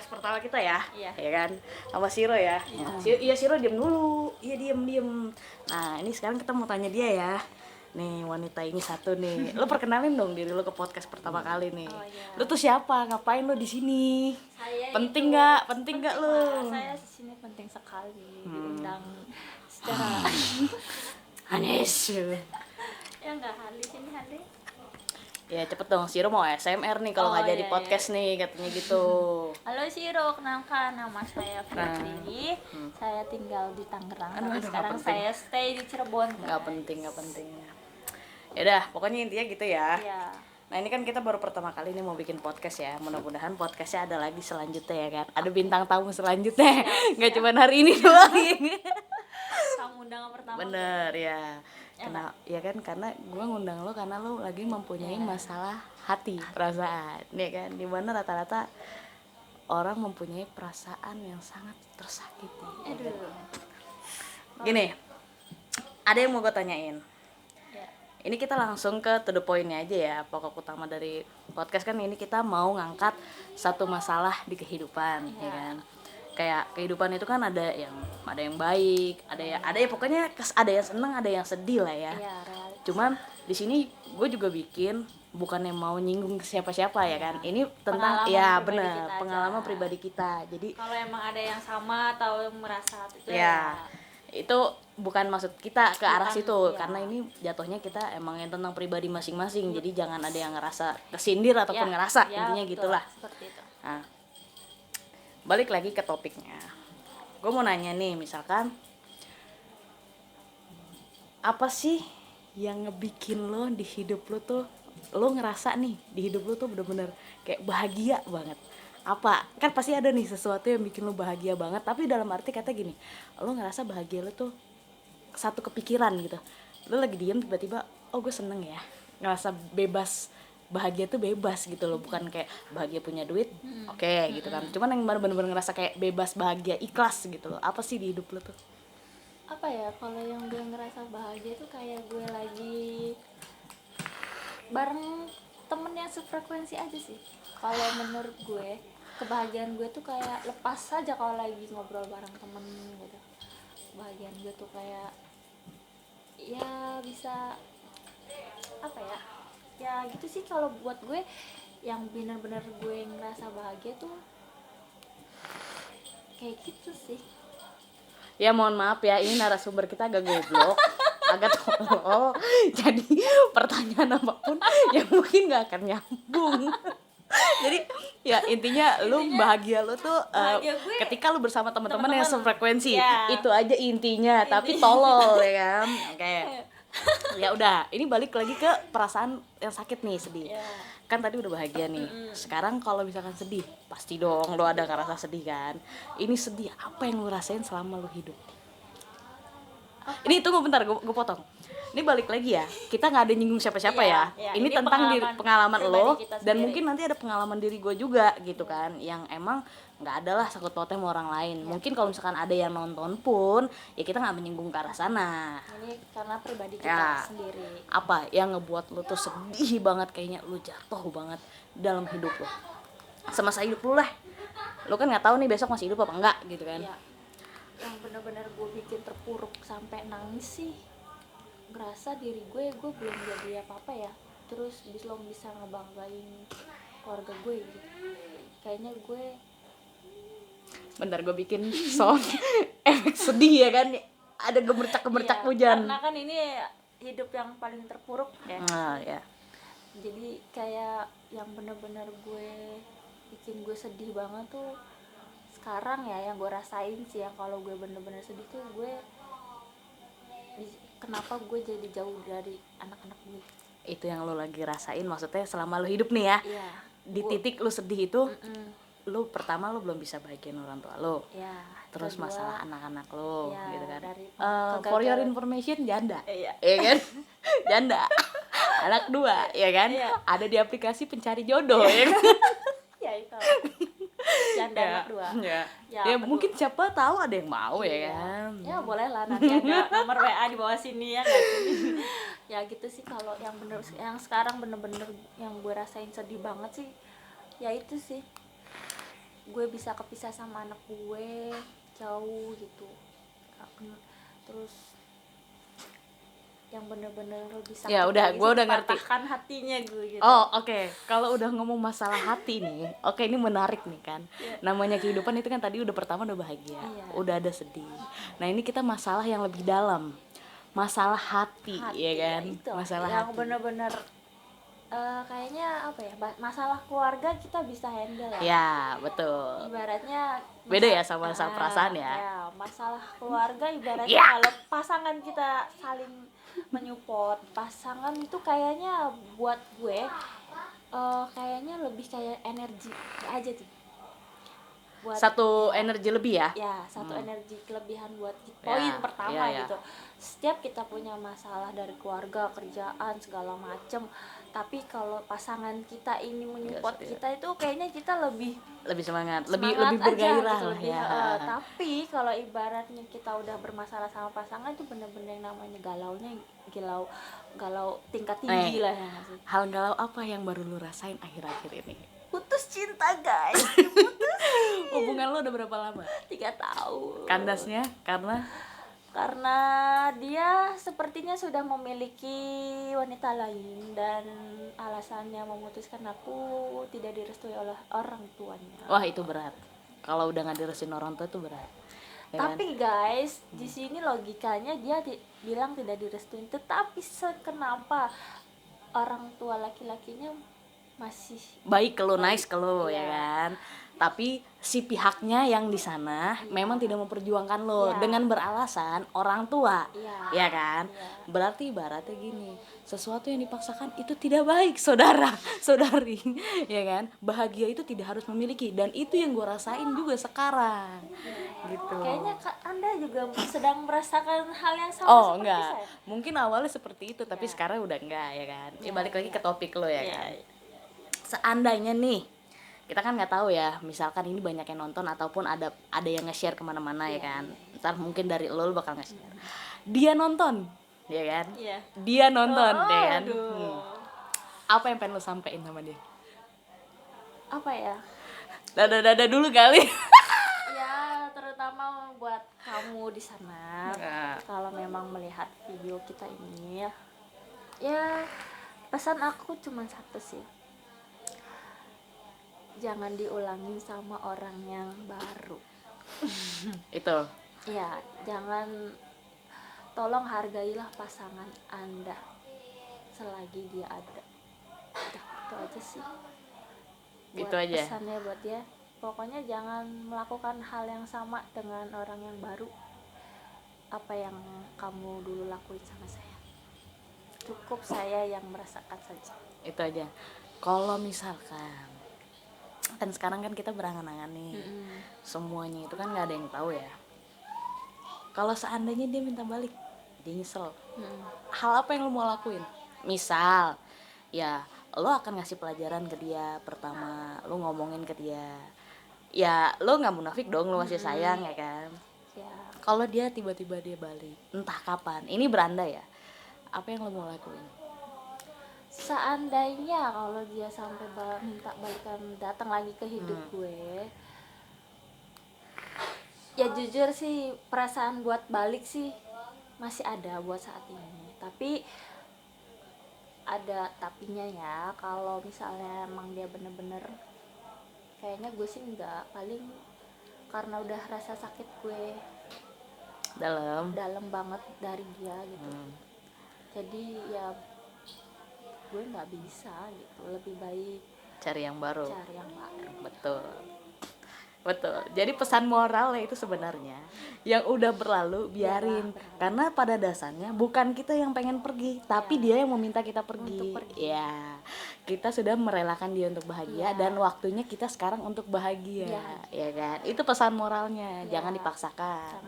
podcast pertama kita ya. Iya. Ya kan? Sama Siro ya. Iya. Siro diam dulu. Iya diem. Nah, ini sekarang kita mau tanya dia ya. Nih, wanita ini satu nih. Lo perkenalin dong diri lo ke podcast pertama kali nih. Oh, iya. Lo tuh siapa? Ngapain lo di sini? Saya Penting itu, nggak? Penting nggak lo? Saya di sini penting sekali diundang secara Hanes. ya enggak Hali sini Hali. Ya cepet dong, Siro mau SMR nih kalau nggak jadi podcast nih katanya gitu. Halo Siro, kenalkan nama saya Fitri. Saya tinggal di Tangerang, tapi sekarang saya stay di Cirebon. Nggak penting. Ya udah, pokoknya intinya gitu ya. Iya. Nah ini kan kita baru pertama kali nih mau bikin podcast ya. Mudah-mudahan podcastnya ada lagi selanjutnya ya kan. Ada bintang tamu selanjutnya. Nggak cuma hari ini doang. Kamu undangan pertama. Bener ya. Karena gue ngundang lo karena lo lagi mempunyai masalah hati, perasaan, ya kan. Dimana rata-rata orang mempunyai perasaan yang sangat tersakiti. Aduh. Gini, ada yang mau gue tanyain. Ya. Ini kita langsung ke to the point-nya aja ya. Pokok utama dari podcast kan ini kita mau ngangkat satu masalah di kehidupan, ya kan. Kayak kehidupan itu kan ada yang baik, ada ya pokoknya ada yang seneng, ada yang sedih lah ya. Iya, Cuman di sini gue juga bikin bukannya mau nyinggung ke siapa-siapa ya kan. Ini tentang pengalaman pribadi kita. Jadi kalau emang ada yang sama atau merasa itu itu bukan maksud kita ke arah situ iya. karena ini jatuhnya kita emang yang tentang pribadi masing-masing. Jadi jangan ada yang ngerasa kesindir ataupun ngerasa intinya betul, gitulah. Seperti itu. Nah, balik lagi ke topiknya. Gue mau nanya nih, misalkan apa sih yang ngebikin lo di hidup lo tuh, lo ngerasa nih di hidup lo tuh bener-bener kayak bahagia banget. Apa? Kan pasti ada nih sesuatu yang bikin lo bahagia banget, tapi dalam arti kata gini, lo ngerasa bahagia lo tuh satu kepikiran gitu. Lo lagi diem tiba-tiba, oh gue seneng ya, ngerasa bebas. Bahagia tuh bebas gitu loh, bukan kayak bahagia punya duit, oke, gitu kan. Cuman yang bener-bener ngerasa kayak bebas, bahagia, ikhlas gitu loh. Apa sih di hidup lo tuh? Apa ya, kalau yang gue ngerasa bahagia tuh kayak gue lagi bareng temen yang sefrekuensi aja sih. Kalau menurut gue, kebahagiaan gue tuh kayak lepas saja kalau lagi ngobrol bareng temen gitu. Kebahagiaan gue tuh kayak ya bisa apa ya gitu sih. Kalau buat gue yang benar-benar gue ngerasa bahagia tuh kayak gitu sih. Ya mohon maaf ya, ini narasumber kita agak goblok, agak tolol. Jadi pertanyaan apapun yang mungkin gak akan nyambung. Jadi ya intinya lu bahagia lu tuh ketika lu bersama teman-teman yang sefrekuensi. Itu aja intinya, tapi tolol ya kan. Oke. Ya udah, ini balik lagi ke perasaan yang sakit nih, sedih. Kan tadi udah bahagia nih. Sekarang kalau misalkan sedih, pasti dong lu ada ngerasa sedih kan. Ini sedih, apa yang lu rasain selama lu hidup? Ini tunggu bentar, gue potong. Ini balik lagi ya, kita nggak ada nyinggung siapa-siapa ya. Ini tentang pengalaman lo dan mungkin nanti ada pengalaman diri gue juga gitu kan, yang emang nggak ada lah sangkut pautnya sama orang lain. Mungkin kalau misalkan ada yang nonton pun, ya kita nggak menyinggung ke arah sana. Ini karena pribadi kita sendiri. Apa yang ngebuat lo tuh sedih banget, kayaknya lo jatuh banget dalam hidup lo, semasa hidup lo lah. Lo kan nggak tahu nih besok masih hidup apa enggak gitu kan. Yang benar-benar gue bikin terpuruk sampai nangis sih, ngerasa diri gue belum jadi apa-apa ya, terus belum bisa ngebanggain keluarga gue gitu. Kayaknya gue bentar gue bikin sound efek sedih ya kan, ada gemercak hujan. Karena kan ini hidup yang paling terpuruk ya. Jadi kayak yang benar-benar gue bikin gue sedih banget tuh sekarang ya, yang gue rasain sih, yang kalau gue bener-bener sedih tuh gue kenapa gue jadi jauh dari anak-anak gue. Itu yang lo lagi rasain maksudnya selama lo hidup nih ya. Di titik lo sedih itu, lo pertama lo belum bisa bahagiain orang tua lo. Terus kedua, masalah anak-anak lo gitu kan. For your information, janda. Iya kan? Janda. Anak 2 ya kan? Ada di aplikasi pencari jodoh ya kan? Ya itu. Janda anak 2. Ya mungkin siapa tahu ada yang mau ya kan. Ya boleh lah, nanti ada nomor WA di bawah sini ya kan. Ya gitu sih. Kalau yang sekarang bener-bener yang gue rasain sedih banget sih, ya itu sih. gue bisa kepisah sama anak gue jauh gitu. Terus yang bener-bener lebih sakit Ya udah, lagi gue sih, udah ngerti. dipatahkan hatinya gue gitu. Oh oke. Kalau udah ngomong masalah hati nih, oke ini menarik nih kan. Iya. Namanya kehidupan itu kan tadi udah pertama udah bahagia, Iya. udah ada sedih. Nah ini kita masalah yang lebih dalam, masalah hati, ya kan? itu Masalah yang hati. bener-bener kayaknya apa ya, masalah keluarga kita bisa handle lah. Ya betul. Ibaratnya Beda ya sama masalah perasaan ya. Ya, masalah keluarga ibaratnya Ya. kalau pasangan kita saling menyupport, pasangan itu kayaknya buat gue kayaknya lebih kayak energi aja tuh. Buat Satu energi lebih ya. ya satu energi kelebihan buat Ya, poin pertama ya. gitu. Setiap kita punya masalah dari keluarga, kerjaan segala macem, tapi kalau pasangan kita ini menyupport Yes, kita itu kayaknya kita lebih semangat, semangat lebih aja bergairah gitu, lah lebih, ya. tapi kalau ibaratnya kita udah bermasalah sama pasangan itu bener-bener yang namanya galau tingkat tinggi lah ya nggak sih? Hal galau apa yang baru lu rasain akhir-akhir ini? Putus cinta guys. Hubungan lu udah berapa lama? 3 tahun. Kandasnya Karena dia sepertinya sudah memiliki wanita lain dan alasannya memutuskan aku tidak direstui oleh orang tuanya. wah itu berat. Kalau udah nggak direstuin orang tua itu berat. Ya kan? Tapi guys, di sini logikanya dia bilang tidak direstuin, tetapi kenapa orang tua laki-lakinya masih Baik ke lu, nice ke lu Iya. ya kan. Tapi si pihaknya yang di sana memang tidak memperjuangkan lo Iya. dengan beralasan orang tua. Iya. Ya kan? Iya. Berarti ibaratnya gini, sesuatu yang dipaksakan itu tidak baik, saudara, saudari. Ya kan? Bahagia itu tidak harus memiliki dan itu yang gue rasain juga sekarang. Gitu. kayaknya Anda juga sedang merasakan hal yang sama Oh seperti enggak, saya. mungkin awalnya seperti itu tapi Ya. sekarang udah enggak ya kan. Ya Ya, balik lagi ya. ke topik lo ya Iya. kan. Seandainya nih kita kan nggak tahu ya, misalkan ini banyak yang nonton ataupun ada yang nge-share kemana-mana ya Iya, kan. Ntar mungkin dari lo bakal nge-share. Dia nonton, ya kan? Iya. Dia nonton, ya kan? Aduh. Apa yang pengen lo sampein sama dia? Apa ya? Dada dulu kali. Ya, terutama buat kamu di sana. Nah. Kalau memang melihat video kita ini ya pesan aku cuma satu sih. Jangan diulangin sama orang yang baru. Itu. Ya, tolong hargailah pasangan Anda selagi dia ada. Udah, itu aja sih. Gitu aja. Pesannya buat dia, pokoknya jangan melakukan hal yang sama dengan orang yang baru. Apa yang kamu dulu lakuin sama saya. Cukup saya yang merasakan saja. Itu aja. Kalau misalkan kan sekarang kan kita berangan-angan nih. Semuanya itu kan nggak ada yang tahu ya. Kalau seandainya dia minta balik, dia nyesel. Hal apa yang lo mau lakuin? Misal, ya lo akan ngasih pelajaran ke dia. Pertama, lo ngomongin ke dia. Ya lo nggak munafik dong, lo masih sayang ya kan. Ya, Kalau dia tiba-tiba dia balik, entah kapan, ini beranda ya. Apa yang lo mau lakuin? seandainya kalau dia sampai minta balikan datang lagi ke hidup gue, ya jujur sih perasaan buat balik sih masih ada buat saat ini, tapi ada tapinya ya. Kalau misalnya emang dia bener-bener kayaknya gue sih enggak, paling karena udah rasa sakit gue dalam banget dari dia gitu. Jadi ya gue nggak bisa gitu, lebih baik Cari yang baru. cari yang lain. Betul. Jadi pesan moralnya itu sebenarnya yang udah berlalu biarin. Biarlah. Karena pada dasarnya bukan kita yang pengen pergi, tapi dia yang meminta kita pergi. Untuk pergi. Ya. Kita sudah merelakan dia untuk bahagia dan waktunya kita sekarang untuk bahagia. Ya kan? Itu pesan moralnya. Jangan dipaksakan.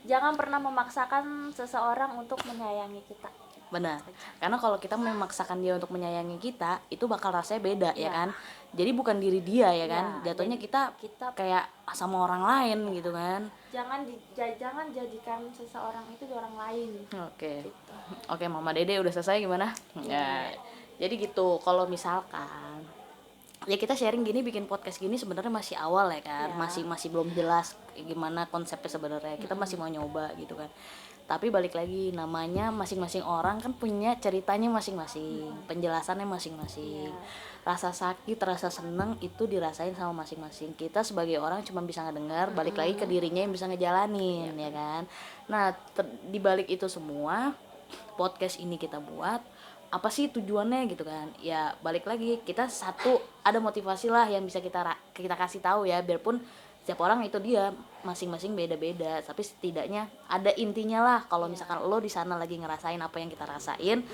Jangan pernah memaksakan seseorang untuk menyayangi kita. Benar. Karena kalau kita memaksakan dia untuk menyayangi kita, itu bakal rasanya beda ya kan. Jadi bukan diri dia ya kan. Jatuhnya kita kayak sama orang lain gitu kan. Jangan jadikan seseorang itu orang lain. Oke. Gitu. Oke, Mama Dede udah selesai gimana? Ya. Jadi gitu, kalau misalkan ya kita sharing gini, bikin podcast gini sebenarnya masih awal ya kan, Ya. masih belum jelas gimana konsepnya sebenarnya, kita masih mau nyoba gitu kan. Tapi balik lagi, namanya masing-masing orang kan punya ceritanya masing-masing, penjelasannya masing-masing. Rasa sakit, rasa seneng itu dirasain sama masing-masing. Kita sebagai orang cuma bisa ngedengar, balik lagi ke dirinya yang bisa ngejalanin, ya kan. Nah, di balik itu semua, podcast ini kita buat apa sih tujuannya gitu kan, ya balik lagi kita satu ada motivasi lah yang bisa kita kasih tahu ya, biarpun setiap orang itu dia masing-masing beda-beda, tapi setidaknya ada intinya lah. Kalau misalkan lo di sana lagi ngerasain apa yang kita rasain,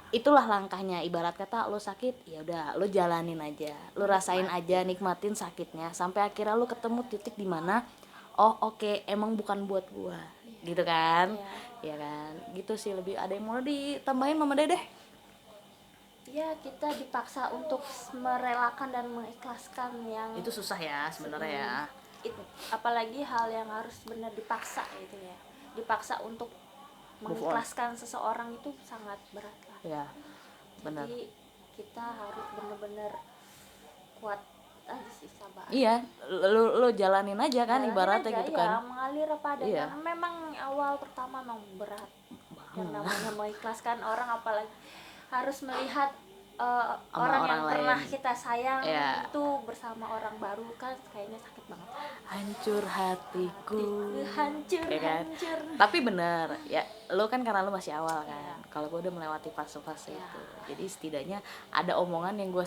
itulah langkahnya. Ibarat kata lo sakit, ya udah lo jalanin aja, lo rasain aja, nikmatin sakitnya sampai akhirnya lo ketemu titik di mana oh oke, emang bukan buat gua gitu kan. Ya kan, gitu sih. Lebih ada yang mau ditambahin Mama Dedeh? Ya, kita dipaksa untuk merelakan dan mengikhlaskan yang Itu susah ya sebenarnya ya. apalagi hal yang harus benar dipaksa gitu ya. Dipaksa untuk Move on. mengikhlaskan seseorang itu sangat berat lah. Ya, benar. Jadi kita harus benar-benar kuat aja sih, sabar. Iya, lo jalanin aja kan, Jalanin ibaratnya aja, gitu ya, kan. mengalir apa adanya. Iya. Memang awal pertama memang berat. Yang namanya mengikhlaskan orang, apalagi harus melihat orang yang orang pernah lain. kita sayang Iya. itu bersama orang baru, kan kayaknya sakit banget. Hancur hatiku. Hancur, Ya kan? hancur. Tapi bener ya, lo kan karena lo masih awal kan. Kalau gue udah melewati fase-fase itu, jadi setidaknya ada omongan yang gue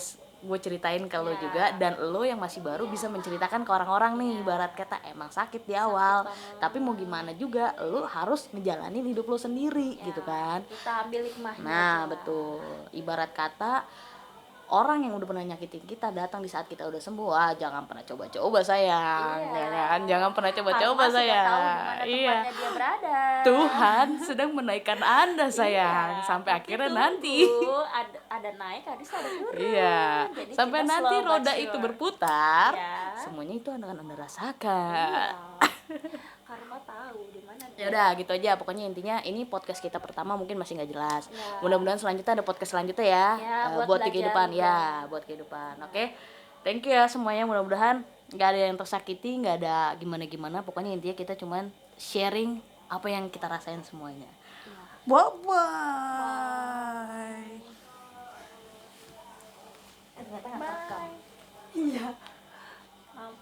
ceritain ke lo juga, dan lo yang masih baru bisa menceritakan ke orang-orang nih. Ibarat kata emang sakit di awal, tapi mau gimana juga lo harus ngejalanin hidup lo sendiri gitu kan. Kita ambil hikmahnya Nah aja. betul, ibarat kata orang yang udah pernah nyakitin kita datang di saat kita udah sembuh, jangan pernah coba-coba sayang, ya kan? Jangan pernah coba-coba Karma sudah sayang. tahu di mana tempatnya dia berada. Tuhan sedang menaikkan Anda sayang, sampai tapi akhirnya tunggu, nanti. ada naik, ada turun. Iya, Jadi sampai kita nanti slow but roda sure. itu berputar, Iya. semuanya itu akan Anda rasakan. Karma tahu di mana dia. Ya udah gitu aja, pokoknya intinya ini podcast kita pertama mungkin masih nggak jelas. Ya. Mudah-mudahan selanjutnya ada podcast selanjutnya ya, Ya, buat belajar kehidupan juga. ya, buat kehidupan. Oke. Thank you ya semuanya, mudah-mudahan nggak ada yang tersakiti, nggak ada gimana-gimana. Pokoknya intinya kita cuman sharing apa yang kita rasain semuanya. Bye bye. Ternyata nggak rekam. Iya.